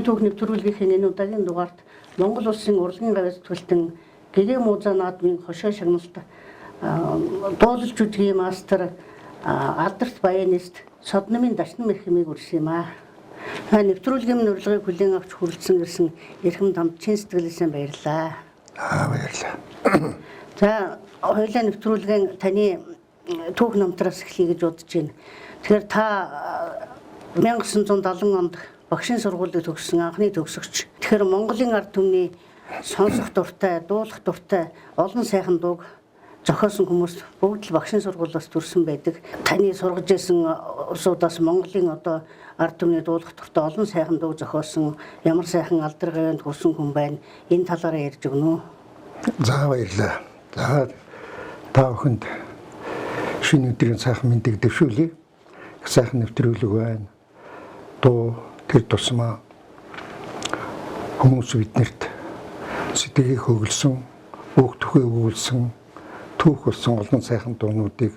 түүх нэвтрүүлгийн энэ удаагийн дугаарт Монгол улсын урлагийн гавьяас төлтөн Гэгээ Мууза наадмын хошоо шагналт дуулж үжигийн мастер алдарт баянист Содномын Дашнам эрхэмийг үрсэн юм аа. Нэвтрүүлгийн урилгыг хүлээн авч хүрэлцэн ирсэн эрхэм тамд чин сэтгэлээсээ баярлалаа. Баярлалаа. За хоёулаа нэвтрүүлгийн таны түүх намтраас эхлэе гэж бодож байна. Тэгэхээр та 1970 онд багшийн сургуулийг төгссөн анхны төгсөгч. Тэгэхээр Монголын ард түмний сонсох дуртай, дуулах дуртай олон сайхан дууг зохиосон хүмүүс бүгд л багшийн сургуулиас төрсэн байдаг. Таны сургаж исэн урсуудаас Монголын одоо ард түмний дуулах дуртай олон сайхан дуу зохиосон ямар сайхан алдар гавьяанд хүрсэн хүн байна. Энэ талаараа ярьж өгнө үү? За баярлалаа. За та бүхэнд шинэ өдрийн сайхан мэндийг дэвшүүлье. Сайхан нэвтрүүлэг байна. Дуу тэр тусмаа хүмүүс биднэрт сэтгэлийг хөглсөн, үг түхээ өгүүлсэн, түүх болсон олон сайхан дуунуудыг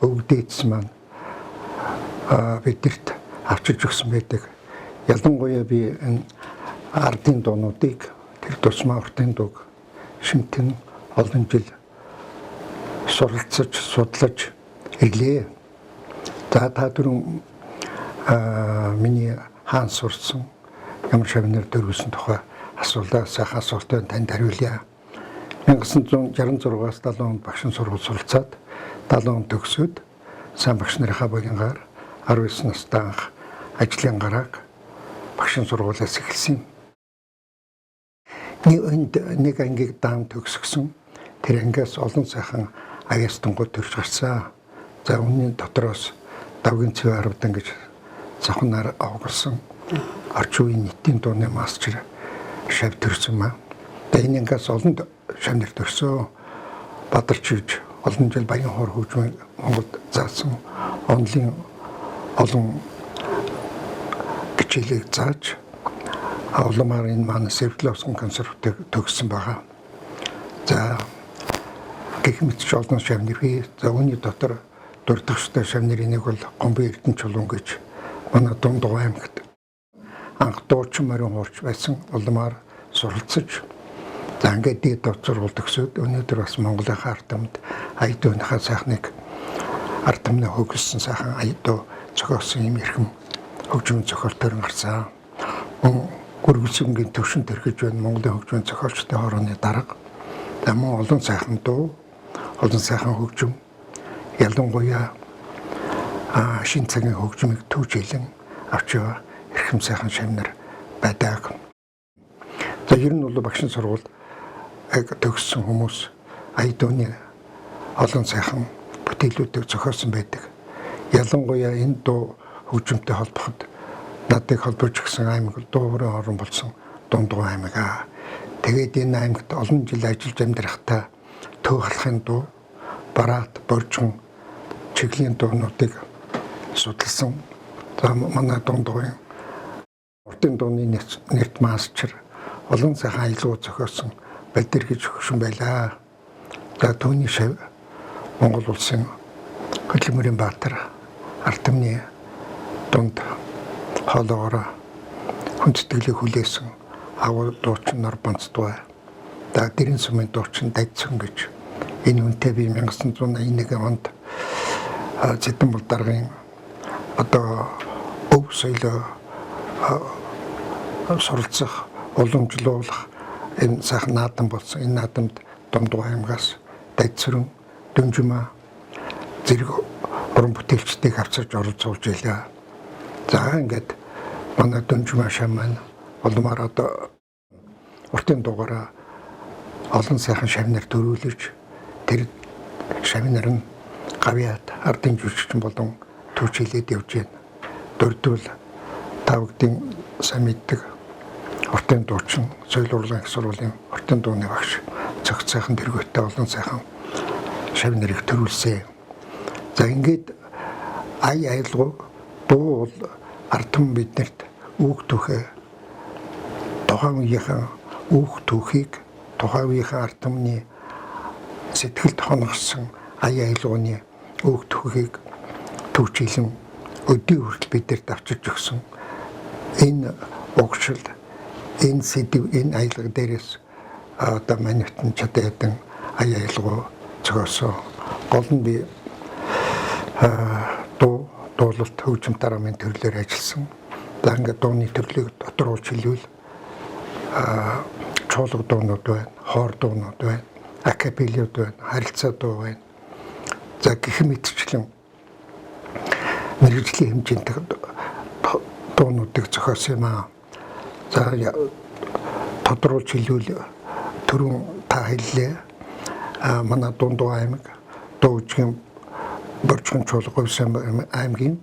өвдөөдсөн маань биднэрт авчирч өгсөн байдаг. Ялангуяа би энэ ардын дуунуудыг тэр тусмаа уртын дууг шимтэн олон жил суралцаж, судлаж ирлээ. За та түрүүн миний хаан сурсан ямар шавнаар дөрвсөн тухай асуулаа, сайхан асуултанд танд хариулъя. 1966-аас 70 онд багшийн сургууль суралцаад 70 онд төгсөөд сайн багш нарынхаа багингаар 19 настай анх ажлын гарааг багшийн сургуулиас эхэлсэн. Нэг ангийг даам төгсгсөн. Тэр ангиас олон сайхан аяастангууд төрж гарсан. За үүний дотроос давгийн цэвэ 10 дан гэж цахнаар авгарсан орчин үеийн нийтийн дууны мастер шав төрсөн маа. Энэ ангиас олон шавнар төрсөн. Бадарчиж олон жил баян хор хөгжмөд Монголд заасан онлын олон хичээлийг зааж Улмаар энэ маань Свердловском консерватив төгссөн байгаа. За гэх мэт ч олон шавнар бий. За үүний дотор дурдахштай шавнарын нэг бол Гомбын Эрдэнэ чулуун гэж манай Дундгой аймагт анх дуучин морин хуурч байсан Улмаар суралцаж за ингээд дээд дот сургууль төгсөөд өнөөдөр бас Монголын ард түмэнд ая дууныхаа сайхныг ард түмнээ хөгжүүлсэн сайхан ая дуу зохиосон юм эрхэм хөгжмөн зохиолтоор гарсан. Гүргэлсэнгийн төвшин төрхөж байна Монголын хөгжмөн зохиолчдын хорооны дарга. Мөн олон сайхан дуу, олон сайхан хөгжим ялангуяа шин цагийн хөгжмийг түүжүүлэн авч яваа эрхэм сайхан шавнар байдаг. За ер нь бол багшийн сургууль төгссөн хүмүүс ая дууны олон сайхан бүтээлүүдийг зохиосон байдаг. Ялангуяа энэ дуу хөгжмөнтэй холбоход надыг холбож өгсөн аймаг дуурын орон болсон Дундгой аймаг. Тэгээд энэ аймагт олон жил ажиллаж амьдрахтаа төв халахын дуу, бараат, боржгон, чиглийн дуунуудыг судалсан. За манай Дундгой уртын дууны нэрт мастер олон сайхан аялал зохиосон Балдэр гэж хөгшин байлаа. За түүний шав Монгол улсын хөдөлмөрийн баатар ард түмний дунд хоолоогоор хүндэтгэлийг хүлээсэн агуу дуучин Норбонцдгой. За дэрэн сумын дуучин Дайцсан гэж энэ үнэтэй би 1981 онд Зэдэн бол даргын одоо өв соёлоо суралцах, уламжлуулах энэ сайхан наадам болсон. Энэ наадамд Дундгой аймагаас Дайцрын, Дүнжмаа зэрэг уран бүтээлчдийг авчирч оролцуулж илээ. За ингээд манай Дүнжмаа шаман Улмаар одоо уртын дуугаараа олон сайхан шавнар төрүүлж тэр шавнар нь гавьяат ардын жүжигчин болон түүчилээд явж байна. Дөрөвдөл тавгдын сайн мэддэг уртын дуучин соёл урлагийн их сургуулийн уртын дууны багш цогц сайхан тэргүүттэй олон сайхан шавнарыг төрүүлсэн. За ингээд аялгуу дуу бол ард түмэн биднэрт үг түүхээ тухайн үеийнхэн үг түүхийг тухайн үеийнхэн ард түмний сэтгэлд хоногсон аялгууны үг түүхийг түүчилэн өдөө хүртэл бидэрт авчирч өгсөн энэ угшил энэ сэдв энэ аялга дээрээс одоо манайхтан чадаадан аялгаа зогсоо гол нь би дуулалт хөгжим дараамын төрлөөр ажилласан. За ингээд дууны төрлийг тодруулж хэлвэл чуулга дуунууд байна, хоор дуунууд байна, акапеллууд байна, харилцаа дуу байна. За гэх мэтчлэн мэргэжлийн хэмжээнд дуунуудыг зохиосон юм аа. За тодруулж хэлвэл түрүүн та хэллээ. Манай Дундуу аймаг Дуужгийн Боржгон чуулга Говьсан аймгийн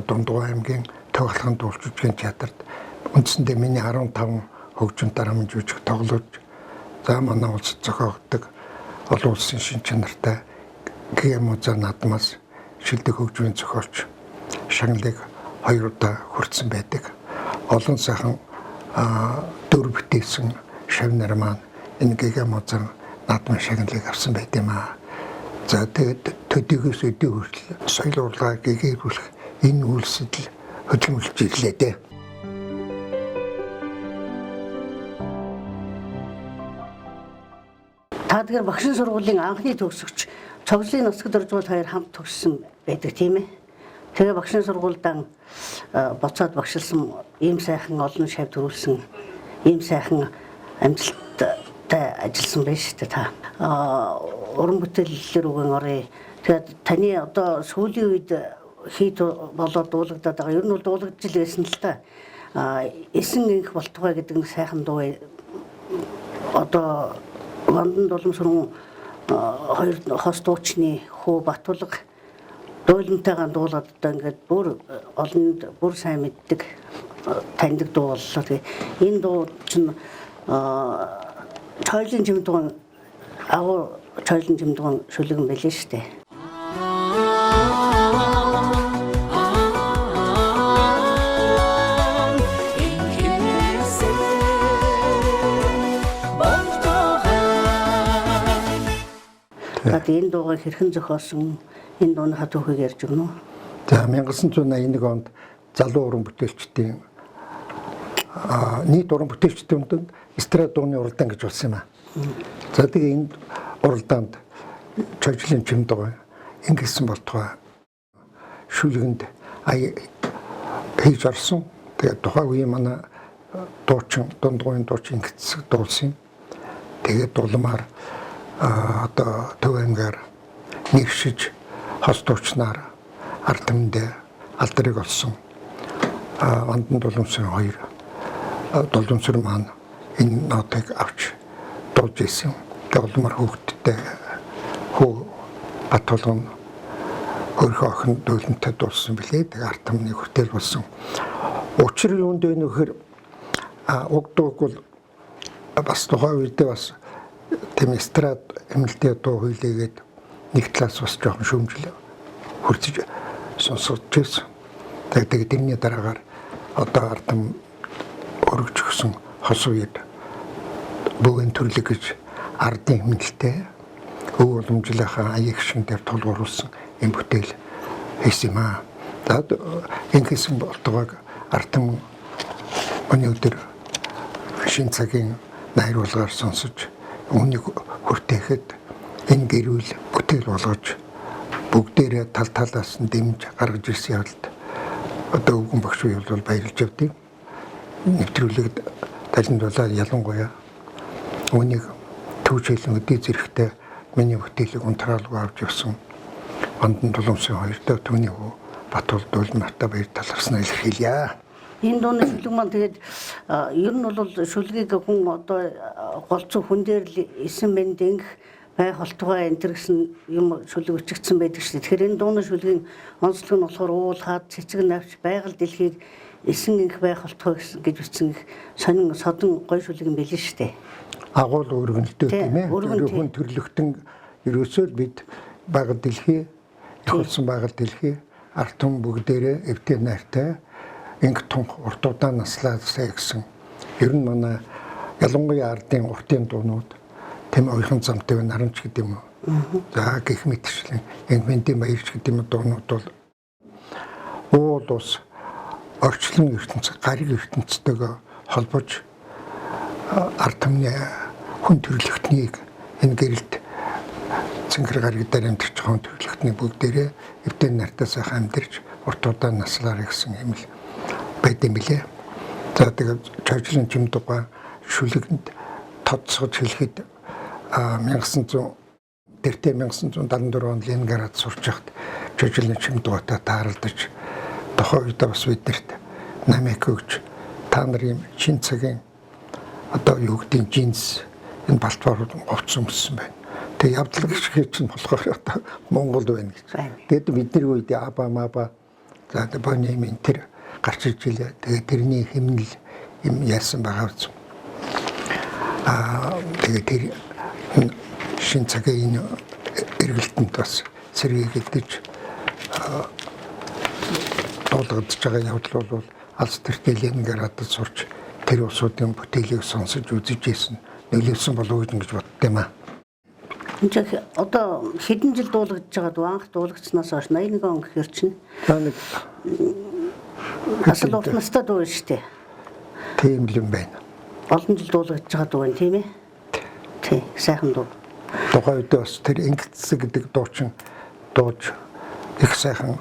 Дундуу аймгийн Төвлөрийн дуулчдын театрт үндсэндээ миний 15 хөгжим дараамын жүжиг тоглож за манай улсад зохиогддог олон улсын шин чанартай ГМО-за наадмаас шилдэг хөгжмийн зохиолч шагналыг 2 удаа хүртсэн байдаг. Олон сайхан дөр бүтээсэн шавнар маань энэ ГМО-за наадмын шагналыг авсан байт юм аа. За тэгээд төдийгөөс өдөө хүртэл соёл урлагийг гэгэрүүлэх энэ үйлсэл хөдөлмөрлөж ирлээ дээ. Та тэгэхээр багшийн сургуулийн анхны төгсөгч цогцлын носгод оржуул хоёр хамт төгссөн байдаг тийм ээ. Тэгээ багшийн сургуульдаа боцоод багшилсан ийм сайхан олон шав төрүүлсэн ийм сайхан амжилттай ажилласан байж шүү дээ та. Уран бүтээллэр үгэн оръё. Тэгээд таны одоо сүүлийн үед хийд болоод дуулагдаад байгаа. Ер нь бол дуулагдж л байсан л та. Эсэн инх болтугай гэдэг нэг сайхан дуу одоо Вандан Дулмсрын хоёр хос дуучны хөө Батулга дуйлантайгаа дуулаад одоо ингээд олонд бүр сайн мэддэг таньдаг дуу боллоо. Тэгээ энэ дуу чинь Çoйлын жимдгэн агуу Çoylын жимдгэн шүлгэн байлээ шүү дээ. Энэ дуугаа хэрхэн зохиосон энэ дууныхаа түүхийг ярьж өгнө үү? За 1981 онд залуу уран бүтээлчдийн нийт уран бүтээлчдийн эстрад дууны уралдаан гэж болсон юм аа. За тэгээ энэ уралдаанд Çoylын жимдгэн ингэсэн болтугай шүлгэнд хийж орсон. Тэгээ тухайн үеийн манай дуучин дундгойн дуучин ингэсэн дуулсан. Тэгээд дулмаар одоо Төв аймгаар нэгшиж хос дуучнаар ард түмэндээ алдрыг олсон. Вандан Дулмсрын хоёр Дулмср маань энэ нотыг авч дуулж ирсэн. Улмаар хүүхдтэй хүү Батулгын өөрийнхөө охин дуйлантай дуулсан билээ. Тэгээ ард түмний хүртэл болсон. Учир юунд вэ нөхөр уг дууг бол бас тухайн үедээ бас тэм эстрад эмнэлтийн дуу хүлээгээд нэг талаас бас жоохон шүүмжил хүртэж сонсож байсан. Тэгээд тэрний дараагаар одоо ардам өргөж өгсөн хос үед бүгэн төрлөг гэж ардын эмнэлтээ өв уламжлахаа аяг шин дээр тулгууруулсан юм бүтээл хийсэн юм аа. Тэгээд ингэсэн болтойгоо ардам өнөөдөр шин цагийн найруулгаар сонсож үнийг хүртээхэд энэ гэрүүл бүтээл болгож бүгдээрээ тал талаас нь дэмж гаргаж ирсэн явдалд одоо өвгөн багш уу бол баярлж явдیں۔ Нэвтрүүлэгд талентуулаад ялангуяа үнийг төвчилэн өдий зэрэгтэй миний бүтээлийг унтраалгүй авч явсан Вандан Дулмсрын хоёртой түүний хүү Батул Дулмартай баяр талархснаа илэрхийлье. Энэ дууны шүлэг маань тэгээд ер нь бол шүлгийг хүн одоо голцоо хүн дээр л эсэн бэнд инх бай холтгой энэ төр гэсэн юм шүлэг өчигдсэн байдаг шүү дээ. Тэгэхээр энэ дууны шүлгийн онцлог нь болохоор уул хаад цэцэг навч байгаль дэлхийг эсэн инх бай холтгой гэж бичсэн их сонин содон гой шүлэг юм билээ шүү дээ. Агуул өргөнөлтөө тийм ээ. Хүн төрлөختөн ерөөсөө л бид байгаль дэлхий их болсон байгаль дэлхий ард түмэн бүгдээрээ эвтэй найртай инг тунх уртуудаа наслаасаа гэсэн. Ер нь манай ялангуяа ардын уртын дуунууд тэм ойрхон замтай нарамч гэдэг юм уу. За гэх мэтчлэн инвентийн баярч гэдэг юм дуунууд бол уул ус орчлон ертөнц гариг ертөнцтэйгээ холбож ард түмний хүн төрөлхтнийг энэ гэрэлд цэнгэр гариг дээр амьдарч байгаа хүн төрөлхтний бүгдээрээ эвдэн нартаа сайхан амьдарч урт удаан наслаарай гэсэн юм л байд юм билээ. За тэгээд чойжлын чимдуга шүлгэнд тодсгож хэлэхэд 1974 он Ленинград сурч байхад чойжлын чимдугатай тааралдаж тохоо үедээ бас биднэрт намайг өгч та нарын шин цагийн одоо юу гэдэг джинс энэ балтбаар овцсон гэсэн байна. Тэгээ явдлага шиг чинь болохоор одоо Монгол байна гэж. Тэгээд бидний үед аба маба за баны ментэр гарч иж илээ. Тэгээд тэрний хэмнэл юм яасан байгаа үз. Тэгээд тэр шин цагийн энэ эргэлтэнд бас сэргийгдэж дуулагдж байгаа явдал бол алс тэртээ Ленинградад сурч тэр улсуудын бүтээлийг сонсож үзэж ийсэн нөлөөлсөн болов уу гэж бодд юм аа. Энд одоо хэдэн жил дуулагдж байгаад анх дуулагдсанаас хойш 81 он гэхэр чинь нэг асал урт настай дуу шүү дээ. Тийм л юм байна. Олон жил дуулагдж байгаа дуу байна тийм ээ. Тий, сайхан дуу. Тухайн үед бас тэр ингэцэг гэдэг дуучин дууж их сайхан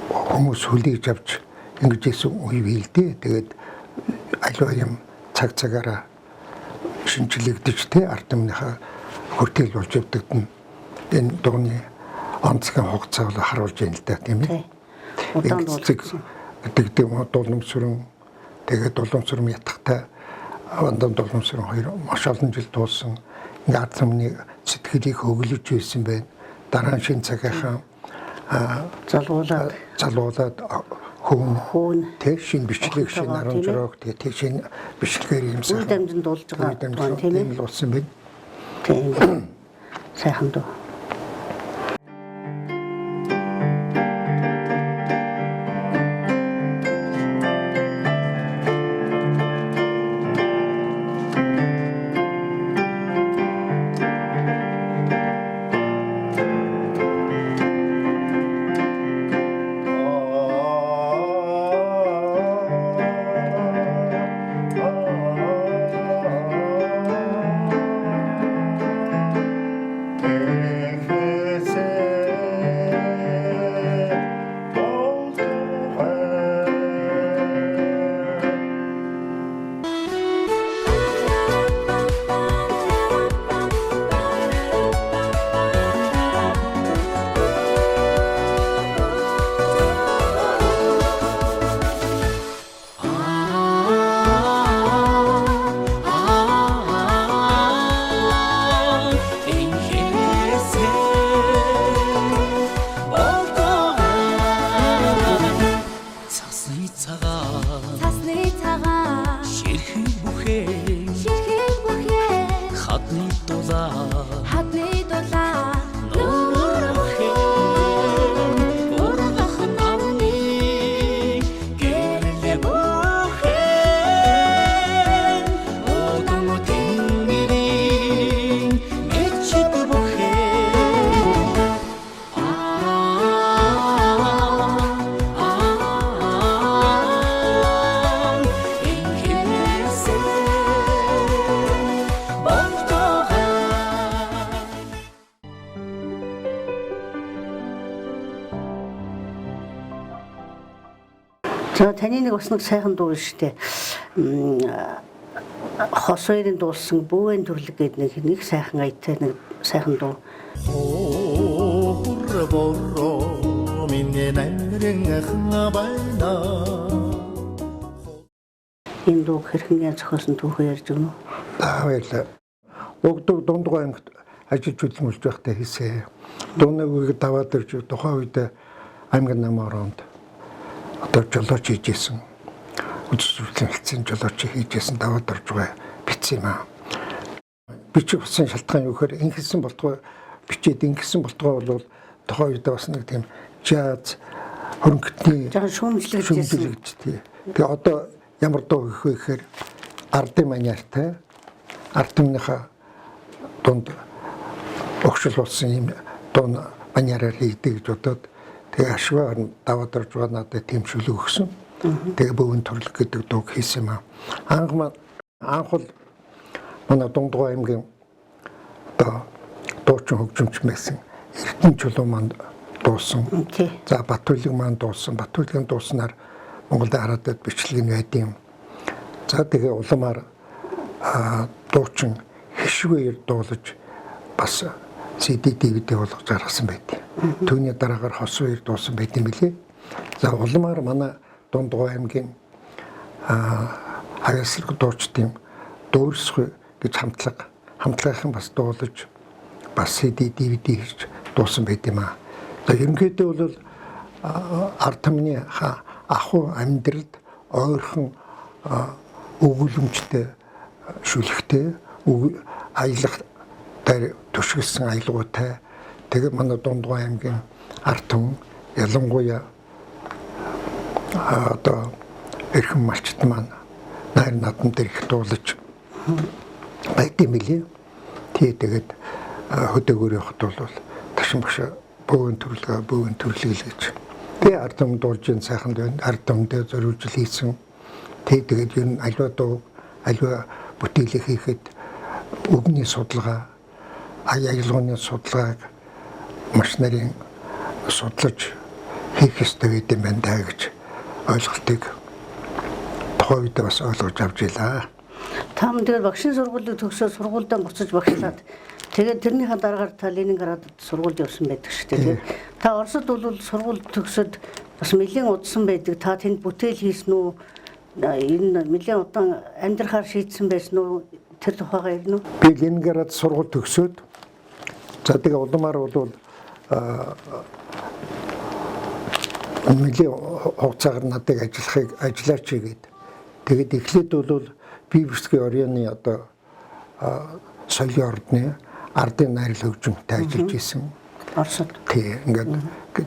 хүмүүс хүлээж авч ингэж ийсэн үе бий л дээ. Тэгээд аливаа юм цагаараа шинжилэгдэж тэ ард түмнийхээ хүртэл болж явдаг нь энэ дууны онцгой хугацаа бол харуулж байна л да тийм ээ. Удаан дуулсан. гэдэг дулмсүрэн тэгээд дулмсүрэн ятгатай вандан дулмсүрэн хоёр маш олон жил дуулсан ингээ ард түмний сэтгэлийг хөглөж байсан байна. Дараа нь шин цагийнхаа залуулаад хүн тэг шин бичлэг шин 16 тэг шин бичлэгээр юм сайхан дамжин дуулж байгаа тийм ээ болсон байна. Тийм сайхан дуу. За таны нэг бас нэг сайхан дуу шүү дээ. Хос хоёрын дуулсан бүүвэн төрлөг гэдэг нэг сайхан аятай нэг сайхан дуу. Энэ дуу хэрхэн зохиосон түүхээ ярьж өгнө үү? Баярлалаа. Угдуг дундгой ангид ажиллаж хөдөлмөрлж байхдаа хийсэн. Дууныг даваад ирж тухайн үед аймаг намаронд одоо жолооч хийжсэн. Үдшүүлсэн хэлцэн жолооч хийжсэн даваад орж байгаа бичсэн юм аа. Бичих болсон шалтгаан юу гэхээр ингэсэн болтгой бичээд ингэсэн болтгой бол тухайн үед бас нэг тийм жаз хөрөнгөний шүүмжлэгдсэн. Тэгээ одоо ямар дуу гэх вэ гэхээр ардын маниартай ард түмнийхээ дунд огшил болсон юм дуун маниараар хийдэг гэж бодоод тэгээ ашгаа даваад орж байгаа надад тийм шүлэг өгсөн. Тэгээ бөвөн төрлөг гэдэг дууг хийсэн юм аа. Анх бол манай Дундгой аймгийн одоо дуучин хөгжимч байсан Эрдэнэ чулуу маань дуусан. Тий. За Батүлэг маань дуусан. Батүлгийн дууснаар Монголд хараадад бичлэг нь байд юм. За тэгээ улмаар дуучин хишвээр дуулаж бас CD DVD болгож гаргасан байт. Түүний дараагаар хос үер дуусан байт юм билээ. За улмаар манай Дундгой аймгийн хаясраг дуучдын Дүүрсгүй гэж хамтлагийнхан бас дуулаж бас CD DVD хийж дуусан байт юм аа. За ерөнхийдөө бол ард түмний ахуй амьдралд ойрхон өгүүлэмжтэй шүлэгтэй аялах дээр төшгөлсөн аялгаутай тэгээ манай Дундгой аймгийн ард түмэн ялангуяа одоо эрхэм малчт маань найр надан дээр их дуулаж байт юм билээ. Тэгээд хөдөөгөр явахд бол ташин багш бөөн төрлөг гэж. Тэгээ ард түмэн дуулж ин сайхан байна. Ард түмэндээ зориулж хийсэн. Тэгээд ер нь аливаа бүтээлээ хийхэд үгний судалгаа, аялгауны судалгааг маш нарийн судлаж хийх ёстой байд юм байна даа гэж ойлголтыг тухайн үед бас ойлгож авч илаа. Та тэгээд багшийн сургуулийг төгсөөд сургуульдаа буцаж багшлаад тэгээд тэрнийхээ дараагаар та Ленинградд сургуульд явсан байдаг шүү дээ. Та Оросд бол сургууль төгсөөд бас нэлээд удсан байдаг. Та тэнд бүтээл хийсэн үү? Энэ нэлээд удаан амьдрахаар шийдсэн байсан уу? Тэр тухайгаа ярина уу? Би Ленинград сургууль төгсөөд за тэгээ улмаар бол нэлээд хугацаагаар надад ажиллаач хийгээд тэгээд эхлээд бол Биберские орёны одоо соёлын ордны ардын найрал хөгжимтэй ажиллаж исэн. Оросд. Тий, ингээд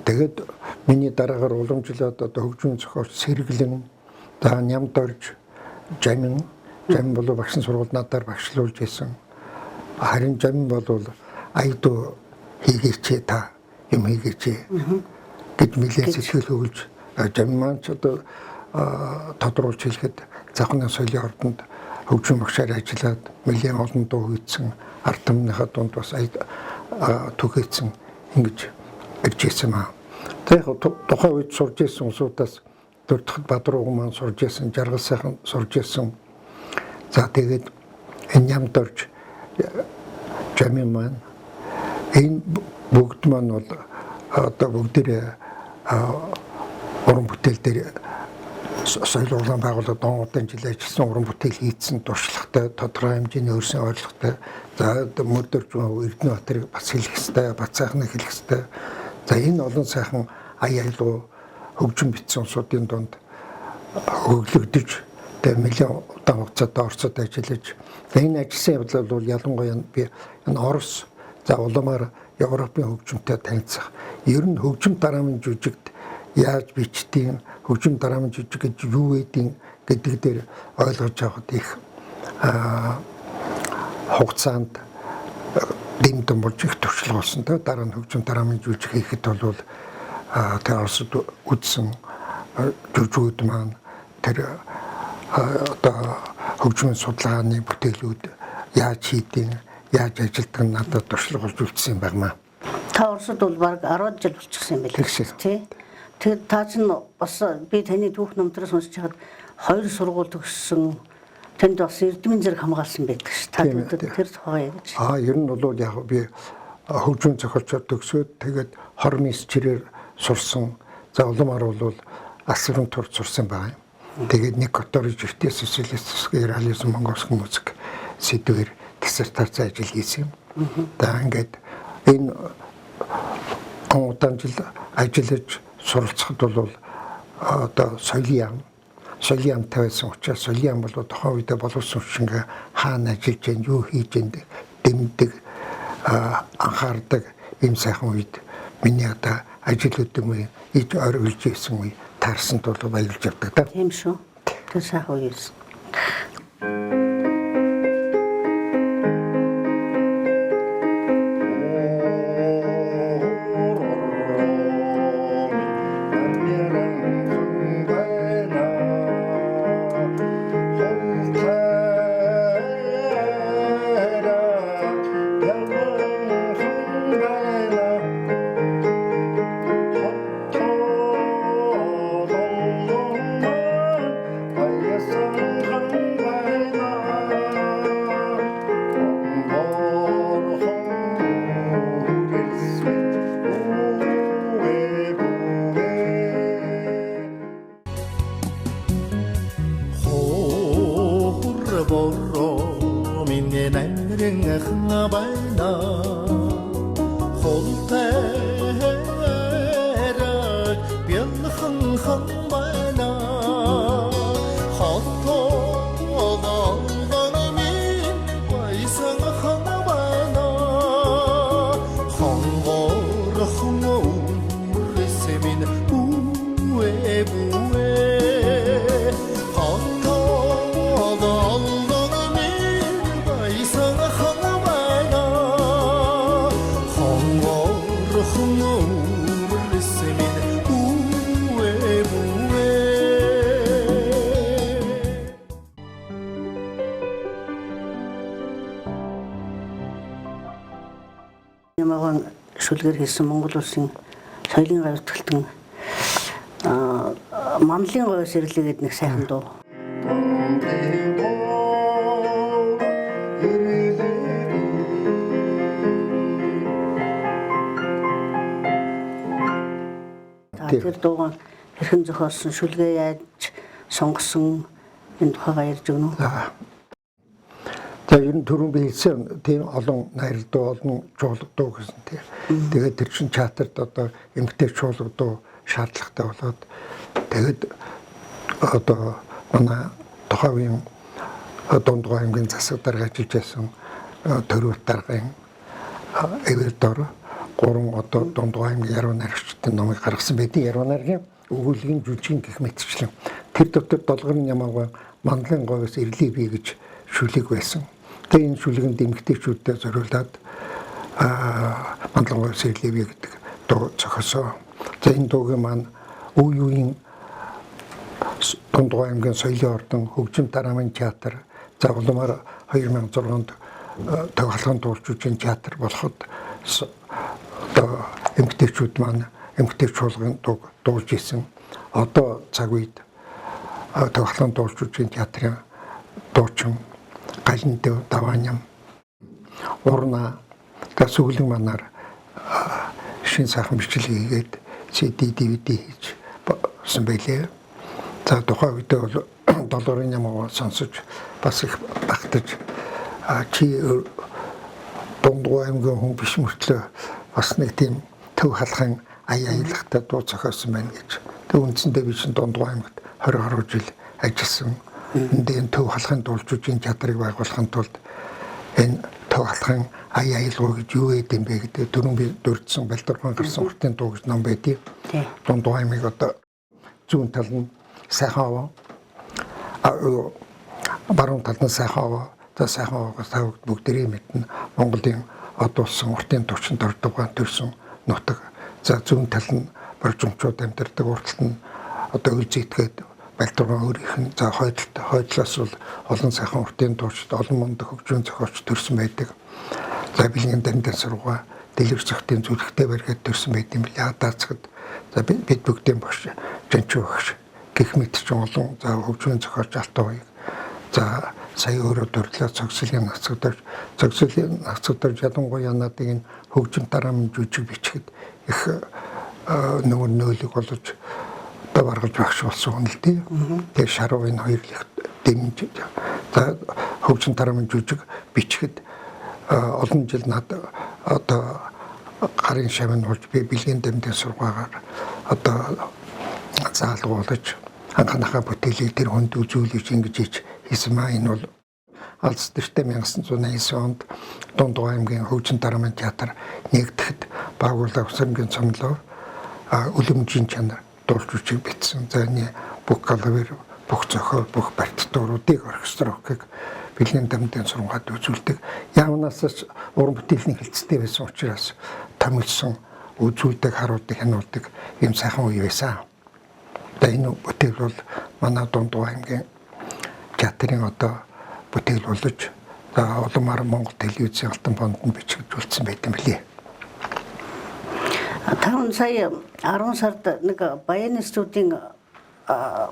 тэгээд миний дараагаар уламжлаад одоо хөгжмийн зохиолч Сэргэлэн за Нямд орж Жамин бол багшин сургууль надаар багшлуулж исэн. Харин Жамин бол айдуу хийгээч та юм хийгээч гэж нэлээд сэтгэл өгүүлж Жамин маань ч одоо тодруулж хэлэхэд Завхны соёлын ордонд хөгжим багшаар ажиллаад нэлээд олон дуу хийсэн ард түмнийхээ дунд бас түгээсэн ингэж ирж ирсэн маа. Тэгэхээр тухайн үед сурж ирсэн усуудаас дөрөвдөд Бадрууг маань сурж ирсэн, Жаргал сайхан сурж ирсэн. За тэгээд энэ Нямд орж Жамин маань энэ бүгд маань бол одоо бүгдээ уран бүтээл дээр соёл урлан байгууллагад донгуудын жил ажилласан уран бүтээл хийсэн туршлагатай тодорхой хэмжээний өөрсөн ойлгохтой. За мөдөрч Эрдэнэбаатарыг бас хэлэх ёстой, Бат сайхныг хэлэх ёстой. За энэ олон сайхан аялал хөгжим бичсэн улсуудын дунд хөглөгдөж тэгээ нэлээд удаан хугацаанд Оросд ажиллаж энэ ажилласан явдал бол ялангуяа би энэ Орос за улмаар Европын хөгжимтэй танилцах. Ер нь хөгжим дараамын жүжигт яаж бичдгийг хөгжим дараамын жүжиг гэж юу байдгийг гэдэг дээр ойлгож авахд их хугацаанд дэмдэн болж их туршлага болсон. Дараа нь хөгжим дараамын жүжиг хийхэд бол тэр Оросд үзсэн жүжигүүд маань тэр одоо хөгжмийн судалгааны бүтээлүүд яаж хийдэг, яаж ажилтдаг надад туршлага болж үлдсэн юм байна. Та Оросд бол баг 10 жил болчихсон юм байна тий. Тэгээд та чинь бас би таны түүх номтроос уншиж хаад 2 сургууль төгссөн. Тэнд бас эрдмийн зэрэг хамгаалсан байдаг ш. Та тэр тухай гэж. Ер нь бол яг би хөгжмийн зохиолчор төгсөөд тэгээд 29 жирээр сурсан. За улмаар бол аспирантур сурсан байна. Тэгээд нэг которж ихтэй социалистик реализм монгольск музик сэдвээр диссертац ажил хийсэн юм. За ингээд энэ удаан жил ажиллаж суралцахад бол одоо соёлын яамтай байсан учраас соёлын яам бол тухайн үедээ боловсон шингээ хаана ажиллаж байна, юу хийж байна дэмдэг анхаардаг ийм сайхан үед миний одоо ажлуудын үе иж оргилж ирсэн үе таарсанд бол баярлж явдаг та. Тийм шүү. Тэр сайхан үе ирсэн. Ямаган шүлгээр хийсэн Монгол улсын соёлын гавь тогтолтон манлын говь сэрлэгээд нэг сайхан дуу. Тэр дууг хэрхэн зохиолсон, шүлгээ яаж сонгосон энэ тухайгаа ярьж өгнө үү? За ер нь түрүүн би хэлсэн тийм олон найр дуу, олон чуулга дуу гэсэн тийм. Тэгээд тэр чин чатарт одоо эмгтэй чуулга дуу шаардлагатай болоод тэгээд одоо манай тухайн Дундгой аймгийн засаг дарга ажиллаж байсан төрөлт даргын эвердор гурван одоо Дундгой аймгийн яруу найрагчдын номыг гаргасан байдیں۔ Яруу найргийн өгүүлгийн жүжигэн гэх мэтчлэн тэр дотор долгорын ямаагаа манлын говьс ирлээ бий гэж шүлэг байсан. Тэгээд энэ шүлгэнд эмгтээчүүдэд зориулаад манлын говьс ирлээ бий гэдэг дуу зохиосон. За энэ дуугийн маань үе үеийн Дундгой аймгийн соёлын ордон хөгжим дараамын театр за улмаар 2006 онд төв халахын дуулжуучин театр болоход одоо эмгтээчүүд маань эмгтээ чуулгын дууг дуулж исэн. Одоо цаг үед төв халахын дуулжуучин театрын дуучин Галиндэв Давааням урна гасүглэн манаар шин сайхан бичлэг хийгээд CD DVD хийж болсон байлээ. За тухайн үед бол долларын ямаа сонсож бас их багтаж чи Дундгой аймгийн хүн биш мөртлөө бас нэг тийм төв халахын аялагтай дуу зохиосон байна гэж. Тэг үндсэндээ би чинь Дундгой аймагт 20 гаруй жил ажилласан. Энд төв халахын дуулжуучин театрыг байгуулахын тулд энэ төв халахын аялагуу гэж юу гэдэм бэ гэдэг түрүүн би дурдсан Балдурхан гарсан уртын дуу гэж ном байдгийг. Дундгой аймаг одоо зүүн тал нь сайхан баруун талд нь сайхан аваа. За сайхан аваагаас тавд бүгдээрээ мэднэ. Монголын одуулсан уртын төвчөнд ордог төрсөн нутаг. За зүүн тал нь боржомчууд амьдардаг, урталт нь одоо үйл зэтгээд Балдурхан өөрийнх нь за хойдлоос бол олон сайхан уртын төвчд, олон мундаг хөгжим зохиолч төрсөн байдаг. За бэлгийн дамжин сургууль, дэлгэр зохтын зүрхтэй барьгаад төрсөн байт юм билээ. Даацгад за бид бүгдийн багш, жанчуу багш гэх мэт ч олон за хөгжим зохиолч Алтан хоёрыг за сая өөрөө дурлаа цогцлын нацгодарж ялангуяа надыг энэ хөгжим дараамын жүжиг бичгэд их нөгөө нөөлөг болж одоо баргаж багш болсон юм л дээ. Тэгээ шаруу энэ хоёр их дэмжиж за хөгжим дараамын жүжиг бичгэд олон жил над одоо гарын шавын болж би бэлгийн дамжин сургуугаар одоо заалгуулж анхныхаа бүтээлийг тэр хүнд үзүүлж ингэж хийсэн маа. Энэ бол алс тэртээ 1989 онд Дундгой аймгийн хөгжим дараамын театр нэгдэхэд байгууллага усамгийн цомлоор үлэмжийн чанар дуулжуучих бичсэн. За энэ бүх галавэр, бүх зохиол, бүх партитуруудыг оркестрыг бэлгийн дамжин сургуульд үзүүлдэг. Яавнаас уран бүтээлийн хэлцтэй байсан учраас томилсон үзүүлдэг, харуулдаг, хянуулдаг юм сайхан үе байсан. Энэ бүтээл бол манай Дундгой аймгийн театрын одоо бүтээл болж улмаар Монгол телевизийн алтан фонд нь бичигдүүлсэн байт юм билээ. Таван сая 10 сард нэг баянистуудын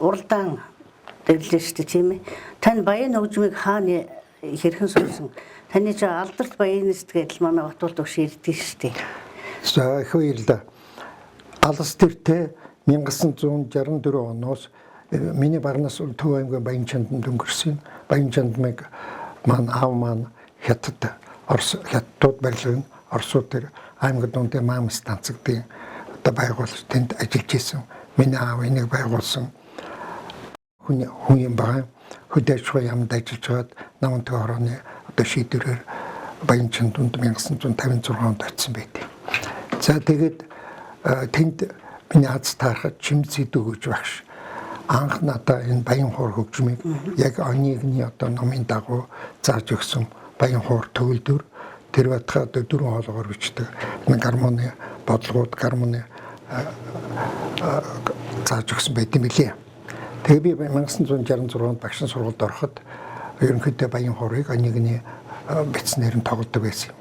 уралдаан дэрлээ шүү дээ тийм ээ. Тань баян хөгжмийг хаана хэрхэн сурсан? Таны ч алдарт баянист гэдэл манай Батболд өгш ирдэг шүү дээ. За их баярлалаа. Алс тэртээ 1964 оноос миний багнаас Төв аймгийн Баянчанданд өнгөрсөн. Баянчандмыг маань аав маань хятад хятадууд барилгын Оросууд тэр аймаг дундын маам станцгийн одоо байгуулж тэнд ажиллаж исэн. Миний аав энийг байгуулсан хүн юм байгаа. Хөдөөж ямд ажиллаж байгаад намын Төв орооны одоо шийдвэрээр Баянчанданд 1956 онд очсон байдیں۔ За тэгээд тэнд миний аз таарахад Чимзэдүү гэж багш анх надаа энэ баян хуур хөгжмийг яг онигны одоо номын дагуу зааж өгсөн баян хуур төгөлдөр тэр батхаа одоо 4 хоолоогоор бичдэг. Энэ гармоны бодлогууд гармоны зааж өгсөн байт юм билээ. Тэгээ би 1966 багшийн сургуульд ороход ерөнхийдөө Баян хорыг онигны бэцнэр нь тоглодог байсан юм.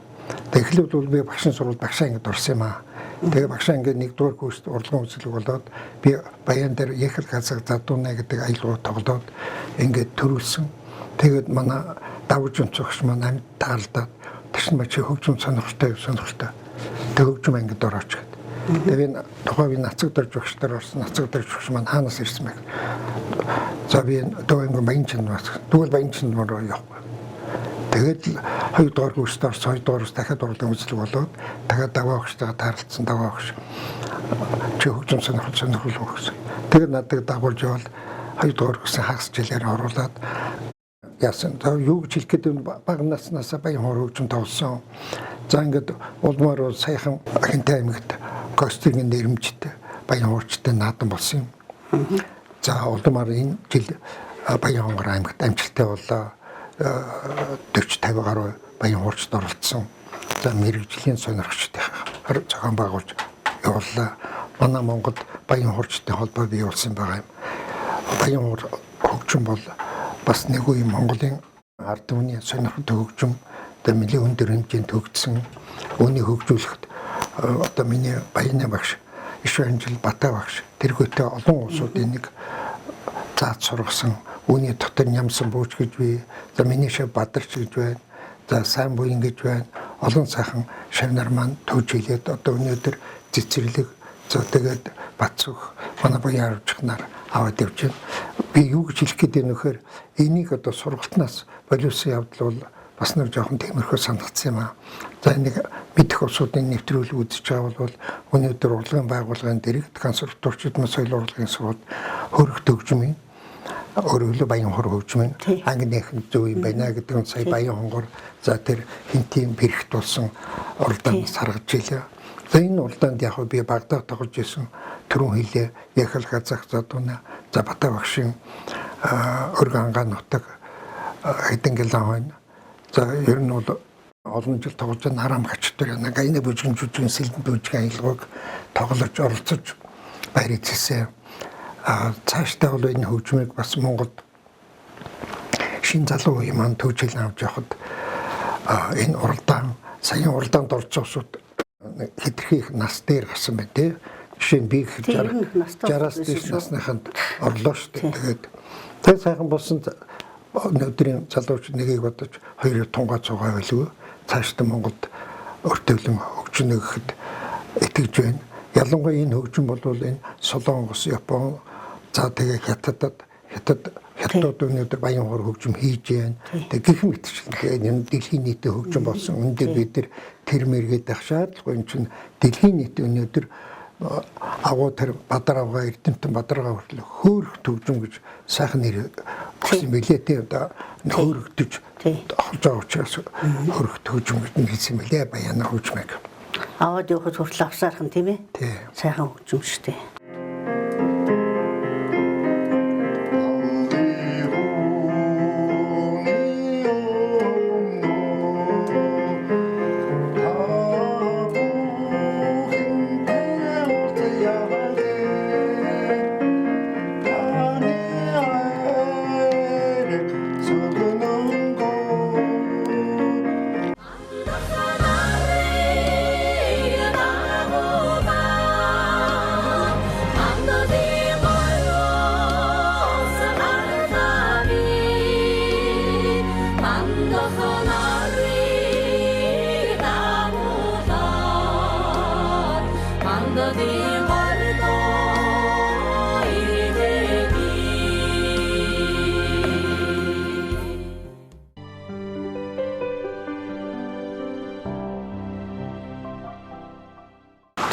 Тэгэхээр эхлээд бол би багшийн сургуульд багшаа ангид орсон юм аа. Тэгээ багшаа ангид 1-р курст урлагийн үзлэг болоод би Баян дээр Ехэл газар задуунаа гэдэг аялал тоглоод ингээд төрүүлсэн. Тэгээд манай давж өнцөгч манай амьд таалдаад тэгш мачи хөгжим сонирхолтой. Тэг хөгжим ангид орооч гэдэг. Тэгээд тухайн би нацаг дорж багштар орсон. Нацаг дорж багш маань хаанаас ирсэн бэ? За би дөрөнгө Баянчинд бас. Тэгвэл Баянчинд мөрөө явахгүй. Тэгээд 2-р курст орсон. 2-р курс дахиад урлагийн үзлэг болоод дахиад даваа багштайгаа таарлцсан даваа багш. Чи хөгжим сонирхол өгсөн. Тэгээд надад дагуулж явал 2-р курсын хагас жилээр оруулаад яасан. Юу гэж хэлэх гээд бага наснаас Баян хор хөгжим тоглосон. За ингээд улмаар саяхан Хинтэй аймагт костюмын нэрмжтэй Баян хорчтой наадан болсон юм. За улмаар энэ жил Баян хонгор аймагт амжилттай боллоо. 40-50 гаруй Баян хорчд оролцсон. За мэрэгжлийн сонирхчтой зохион байгуулж явууллаа. Манай Монголд Баян хорчдын холбоо бий болсон байгаа юм. Баян хор хөгжим бол бас нэг үе Монголын ард түмний сонирхолтой хөгжим нэлээд өндөр хэмжээнд төгссөн. Үүнийг хөгжүүлэхэд одоо миний Баяны багш Ишванжил Батай багш тэргүүтээ олон улсуудын нэг зааж сургасан. Үүний дотор Нямсан бууч гэж бий. За миний шав Бадарч гэж байна. За сайн буян гэж байна. Олон сайхан шавнар маань төвж хэлээд одоо өнөөдөр цэцэрлэг за тэгээд Бацүх манай буян арчнаар аваад явж байна. Би юу гэж хэлэх гээд байна вэхээр энийг одоо сургалтнаас боловсон явдал бол бас нэг жоохон тиймэрхүү санагдсан юм аа. За нэг мэдэх усуудын нэвтрүүлэг үзэж байгаа бол өнөөдөр урлагийн байгууллагын дэргэд консерваторчид мөн соёл урлагийн сургууль хөрөх төгжмийн өөрөөр Баян хор хөгжмийн ангийнхэн зөв юм байна гэдэг нь сая Баян хонгор за тэр хинтийн бэрхт болсон уралдаанд саргаж илээ. За энэ уралдаанд яг би Багдад тоглож исэн түрүүн хэлээ Ехэл газар задуунаа за Батай багшийн өргөн ангаан нутаг хэдэн гэлэн хойно. За ер нь бол олон жил тоглож байгаа Нарам хачтар яг энэ бүжгэн сэлбэн бүжгэн аялгыг тоглож оролцож баяр эзэлсэн. Цаашдаа бол энэ хөгжмийг бас Монголд шин залуу үе маань төвжил авч явахад энэ уралдаан саяын уралдаанд орж усууд хэтэрхий их нас дээр гарсан байна тий. Жишээ нь би 60-аас дээш насныханд орлоо шүү дээ. Тэгээд сайхан болсон өнөөдрийн залуучууд нэгийг бодож хоёр тунгаа цугаа байлгүй. Цаашдаа Монголд өртөвлөн хөгжинө гэхэд итгэж байна. Ялангуяа энэ хөгжим бол энэ Солонгос, Япон за тэгээ хятад өнөөдөр Баян хор хөгжим хийж байна. Тэгээ гэх мэтчлэн энэ дэлхийн нийтийн хөгжим болсон. Өнөөдөр бид тэр мэргээд ах шаардлагагүй юм чинь дэлхийн нийт өнөөдөр агуу тэр Бадаргаа Эрдэмтэн Бадаргаа хүртэл хөөрөх төгжим гэж сайхан нэр өгсөн билээ тий одоо хөөрөгдөж олж байгаа учраас хөөрөх төгжим гэж хэлсэн билээ Баян хөгжмийг. Аваад явахд хүртэл авсаархан тийм ээ. Тий. Сайхан хөгжим шүү дээ.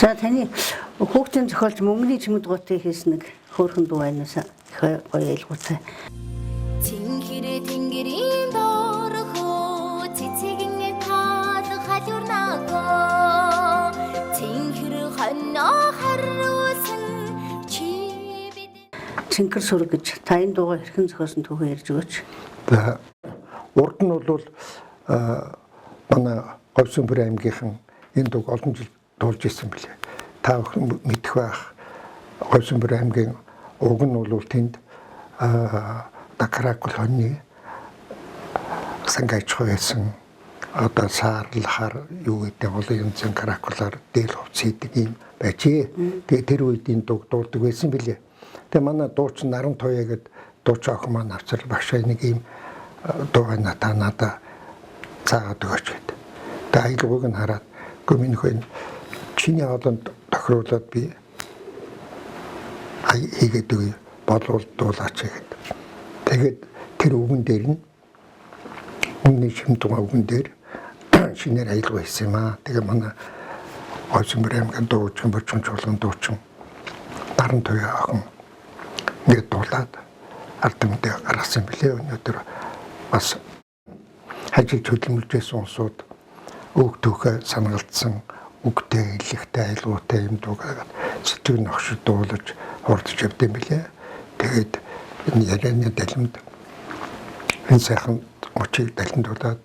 За таны хүүхдийн зохиолч мөнгөний чимэд гутыг хийсэн нэг хөөрхөн дуу байнаас гоё ялгуутай. Цинхэр тэнгэрийн дорхоо цэцэгэн тал халуурнагаа цинхэр хоноо харуулсан чи бид Цинхэр сүрэг гэж та энэ дуугаа хэрхэн зохиосон түүхээ ярьж өгөөч. За урд нь бол манай Говьсүнбэр аймгийнхан энэ дууг олон жил дуулж ирсэн билээ. та бүхэн мэдэх байх. Говьсөнбөр аймгийн уг нь бол тэнд Каракул хоньны сангайч байсан. Одоо саарлахаар юу гэдэг бол юм зэн Каракулаар дээл хувц хийдэг юм байж. Тэгээ тэр үед энэ дуулдаг байсан билээ. Тэгээ манай дуучин Наран Туяа гэдэг дуучин охин маань авчир багшаа нэг юм дуугаа надаа цаагаад өгөөч гэдэг. Тэгээ аялгыг нь хараад гүминхөө чиний хоолонд тохируулаад би хийгээд өгье болвол дуулаач гэдэг. Тэгээд тэр үгэн дээр нь өмнө шимтугаа үгэн дээр шинээр аялга хийсэн юм аа. Тэгээ манай Говьсөнбөр аймгийн дуучин борчин чуулган дуучин Наран Туяа охин ингээд дуулаад ард түмэндээ гаргасан билээ. Өнөөдөр бас хажиг хөдөлмөрлөжсэн улсууд үг түүхээ санагалдсан үгтэй хэлэхтэй айлгуутай юм дуугаад сэтгэл нөхшөд дуулаж хурдж явдсан билээ. Тэгээд энэ ярианы далимд энэ сайхан мөчийг далимдуулаад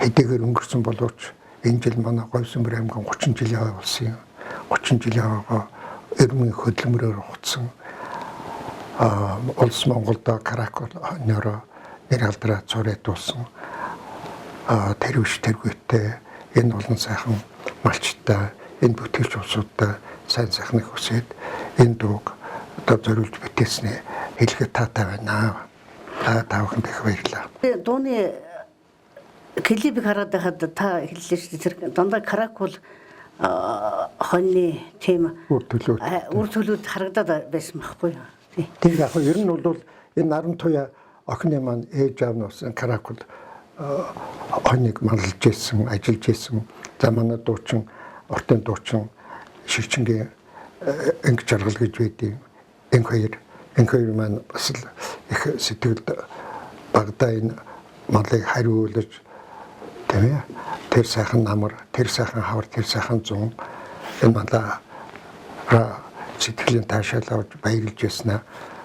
хэдийгээр өнгөрсөн боловч энэ жил манай Говьсөнбөр аймгийн 30 жилийн хой болсон юм. 30 жилийн хойгоо эрмийн хөдөлмөрөөр хуцсан улс Монголда Каракул нөрө нэр алдраа цорайтуулсан тэрвш тэргүүтээ энэ олон сайхан малчтай энэ бүтгэгч улсуудтай сайн сайхныг хүсээд энэ дууг одоо зориулж бүтээснээ хэлэхэд таатай байна. Та бүхэнд их баярлалаа. Дууны клипийг хараад байхад та хэллээ шүү дээ. Тэр дандаа Каракул хоньны тем үр төлөвд харагдаад байсан байхгүй юу? Тийм яг ер нь бол энэ Наран Туяа охины маань ээж аав нь болсон Каракул хоньыг маллж ирсэн, ажиллаж ирсэн. За манай дуучин, ортын дуучин Шигчингийн анги жаргал гэж байдیں۔ Энэ хоёр маань бас их сэтгэлд багадаа энэ малыг хариулж тийм ээ. Тэр сайхан намар, тэр сайхан хавар, тэр сайхан зун энэ малаа сэтгэлийн таашаал авч баярлж яснаа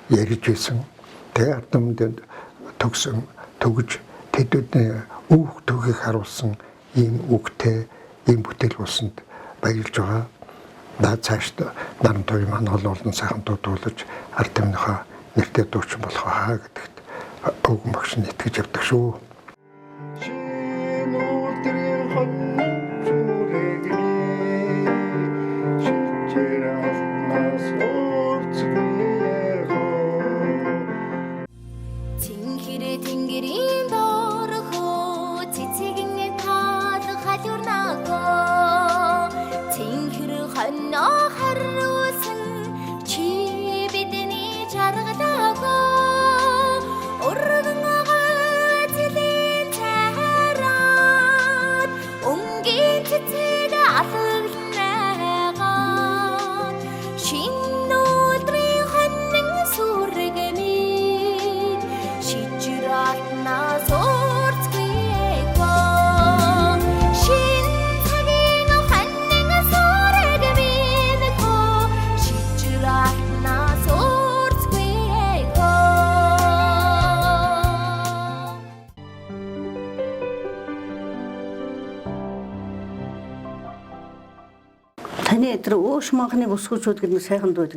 ярьж байсан. Тэгээ ард түмэнд төгж тэдүүдний үг төгийг харуулсан ийм үгтэй ийм бүтээл болсонд баярлж байгаа. Наад цаашд Наран Туяа маань олон сайхан дуулж ард түмнийхээ нэртэй дуучин болох аа гэдэгт өвгөн багш нь итгэж явдаг шүү. Тэнгэрийн доорхоо цэцэгэн таалах халуурнаа Тэнгэр хоньноо хариулсан чи бидний жаргалаагаа Урган зэлийн цайраад өнгийн цэцэг алгалнаагаа Шин өдрийн хоньн сүргэмий Шичралтна сорцгийгоо Шин цагийн хоньн сүргэмийгөө Шичралтна сорцгийгоо Таны тэр өөш манхны бүсгүүчүүд гэдэг нь сайхан дуу.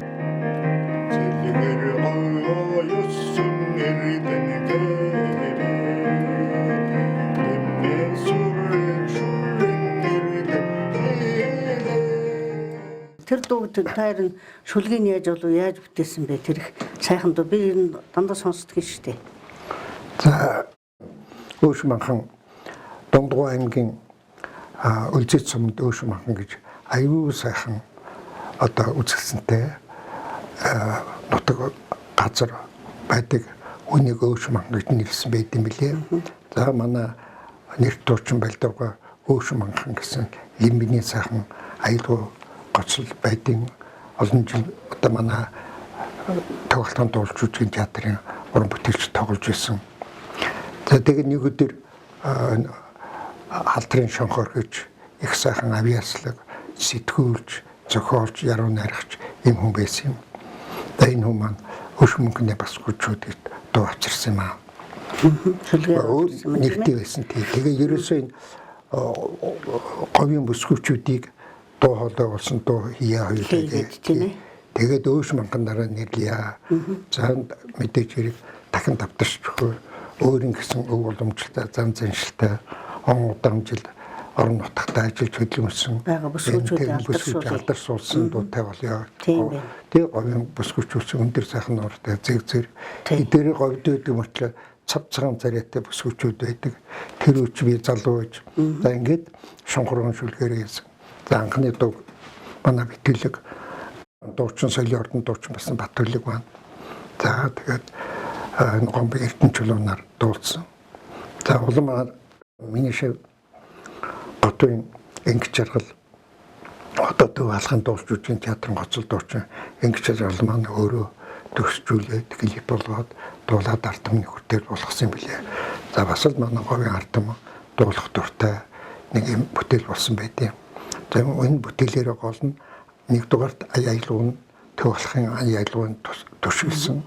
Тэр дууг таар нь шүлгийг яаж болов яаж бүтээсэн бэ? Тэр их сайхан дуу. Би энэ дандаа сонсдог шүү дээ. За өөш манхан Дондгоо аймгийн Үлзий цомд өөш манхан гэж аюу сайхан одоо үзэсгэлэнтэй нутаг газар байдаг үнийг өөш манхан гэж нэрлсэн байт юм билээ. За манай нэрт дуучин Балдавга өөш манхан гэсэн лимбиний сайхан аюу гоцол байдیں۔ Олон жил одоо манай тоглолтын дуулж үзгийн театрын уран бүтээлч тоглож байсан. За тэгээд нэг өдөр халтрын шонхор гэж их сайхан авьяаслаг сэтгүүлж, зохиолч, яруу найрагч ийм хүн байсан юм. Энэ хүн маань өөш мөнгөний бас гүчүүдэд дуу авчирсан юм аа. Нэртэй байсан. Тэгээ ерөөсөө энэ говийн бүсгүүчүүдийг дуу хоолой болсон дуу хийя Хийгээд, тийм ээ. Тэгээд өөш манган дараа нэрлэе. За мэдээж хэрэг дахин давтарч өөрийн гэсэн өв боломжтой зам заншилтай он удаан жил орон нутагта ажиллаж хөдөлмөрсөн байгаа бүсгүүчүүд алдаршуулсан дуутай болёо. Тийм байна. Тэгээ говийн бүсгүүчүүд өндөр сайхан ууртай зэг зэр эдгээр говьд байдаг мөртлөө цав цагаан царайтай бүсгүүчүүд байдаг. Тэр үуч би залуу ээж. За ингээд шунхрын шүлгээрээ хийсэн. За анхны дуу манай битгэлэг дуучин соёлын ордон дуучин басан Баттүлэг маань. За тэгээд гомбын эрдэнэ чулуунаар дуулсан. За улам миний шиг одын ангич жаргал одоо төв алхам дуулж үжийн театрын гоцол дуучин ангич жаргал маань өөрөө төгсжүүлээд клип болгоод дуулаад артамны хүртэл болгосон юм билээ. За бас л манай говийн артам дуулах дуртай нэг юм бүтээл болсон байдیں۔ За энэ бүтээлээрээ гол нь нэгдүгээрт аяйлуун төв алхын аяйлуун төшөлсөн.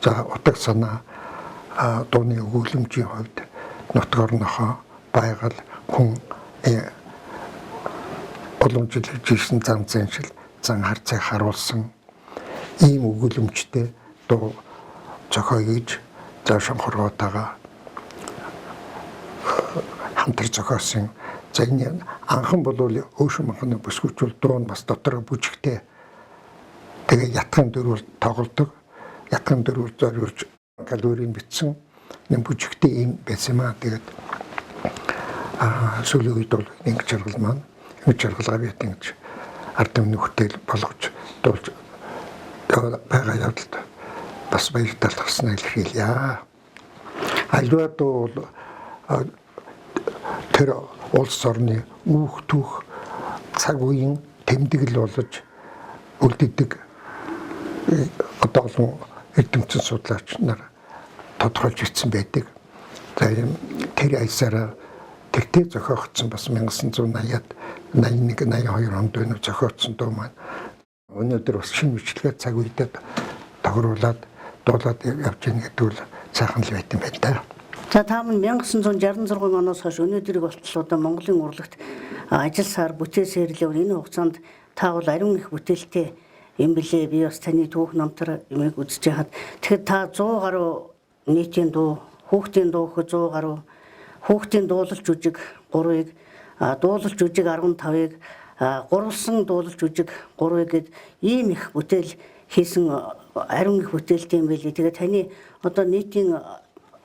За утга санаа дууны өгүүлэмжийн хувьд нутг орнохоо байгаль хүн боломжтой жишсэн зам заншил зан харцыг харуулсан ийм өгүүлэмжтэй дуу зохио хийж за шонхоргоотойгоо хамтар зохиосон. За энэ анхан бол өөшөө манхны бүсгүүчүүл дуу нь бас дотор бүжигтэй. Тэгээ ятган дөрвөл тоглодог. Ятган дөрвөл зориулж калорийн битсэн нэг бүжигтэй юм байсан маа. Тэгээд сүүлийн үед бол нэг жаргал маань нэг жаргалгаа бит ингэж ард түмний хөтөл болгож дуулж байгаа явдалд бас баяр талхснаа илэрхийлье. Альва дуу тэр улс орны үүх түүх цаг үеийн тэмдэглэл болж үлддэг одоо олон эрдэмтэн судлаач нар тодорхойлж ирсэн байдаг. За юм тэр аясаараа тэгтээ зохиогдсон бас 1980-ад 81-82 онд өнөө зохиогдсон дуу маань өнөөдөр бас шинэ бичлэгээр цаг үедээ тохируулаад дуулаад явж байгаа гэдэг бол сайхан л байт юм байна да. За та бүхэн 1966 оноос хойш өнөөдрийг болтол одоо Монголын урлагт ажил сар бүтээл сэрлэв энэ хугацаанд та бол ариун их бүтээлтэй юм билээ. Би бас таны түүх намтар юмыг үзэж хаад тэгэхээр та 100 гаруй нийтийн дуу, хүүхдийн дуу 100 гаруй, хүүхдийн дуулалт жүжиг 3-ыг, дуулалт жүжиг 15-ыг, гурвалсан дуулалт жүжиг 3-ыг гэд ийм их бүтээл хийсэн ариун их бүтээлтэй юм билээ. Тэгээ таны одоо нийтийн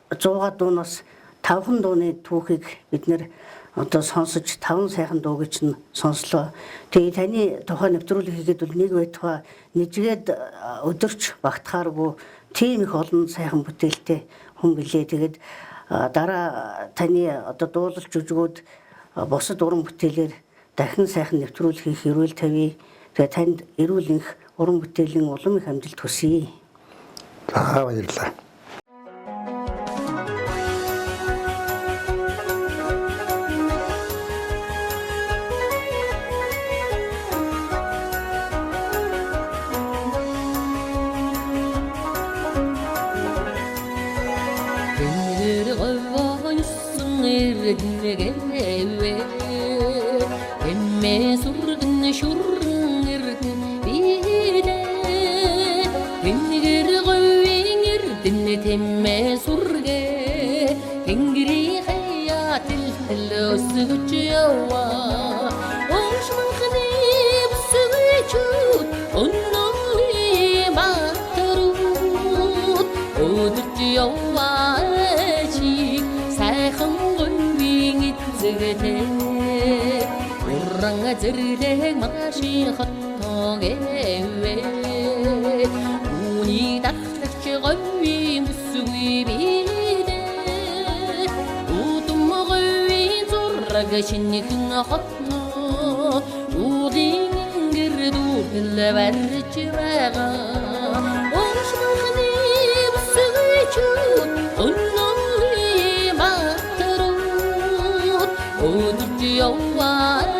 100 дуунаас 5 дууны түүхийг бид нэр одоо сонсож 5 сайхан дуу гэж нь сонслоо. Тэгээ таны тухай нэвтрүүлэг хийгээд бол нэг байтугай нэжгээд өдөрч багтахааргүй тийм их олон сайхан бүтээлтэй хүн билээ. Тэгээд дараа таны одоо дуулалт жүжигүүд бусад уран бүтээлээр дахин сайхан нэвтрүүлэг хийх эрүүл тавья. Тэгээ танд эрүүл их уран бүтээлийн улам их амжилт хүсье. За баярлалаа. Зэрлэг машин хотогewé үний дахлагч говийн бүсгүй бидэ утмогын зураг шинэгэн хотно уудын гэрдүүл барьж байгаа ошмахны бүсгүй чүүд өнөөний батруу өдөрт яваа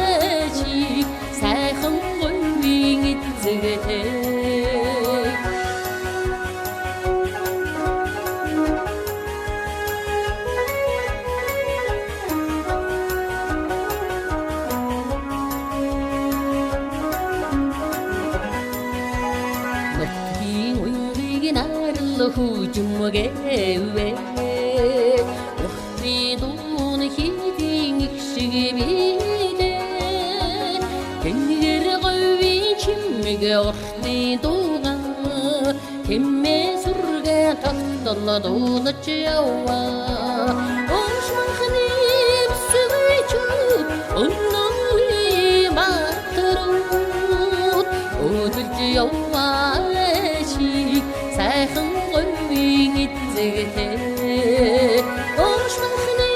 хүүжмэгэвэ Уртын дуун хийдийн их шиг бидээ Тэнгэр говийн чимэг уртын дууга Хэмээ сүргэн тогтол дуунаж яваа Ошманхны бүсгүйчүүд өннөний матрууд Өдөлж яваа шиг сайхан говийн эзэгтэй Ошманхны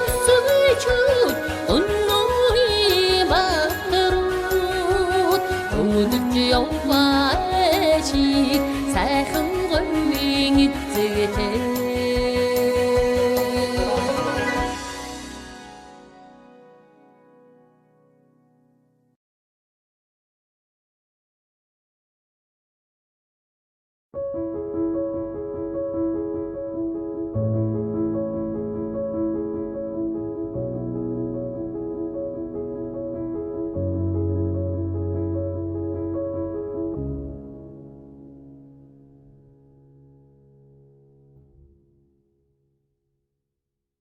бүсгүйчүүд өннөний матрууд Өдөлж яваа шиг сайхан говийн эзэгтэй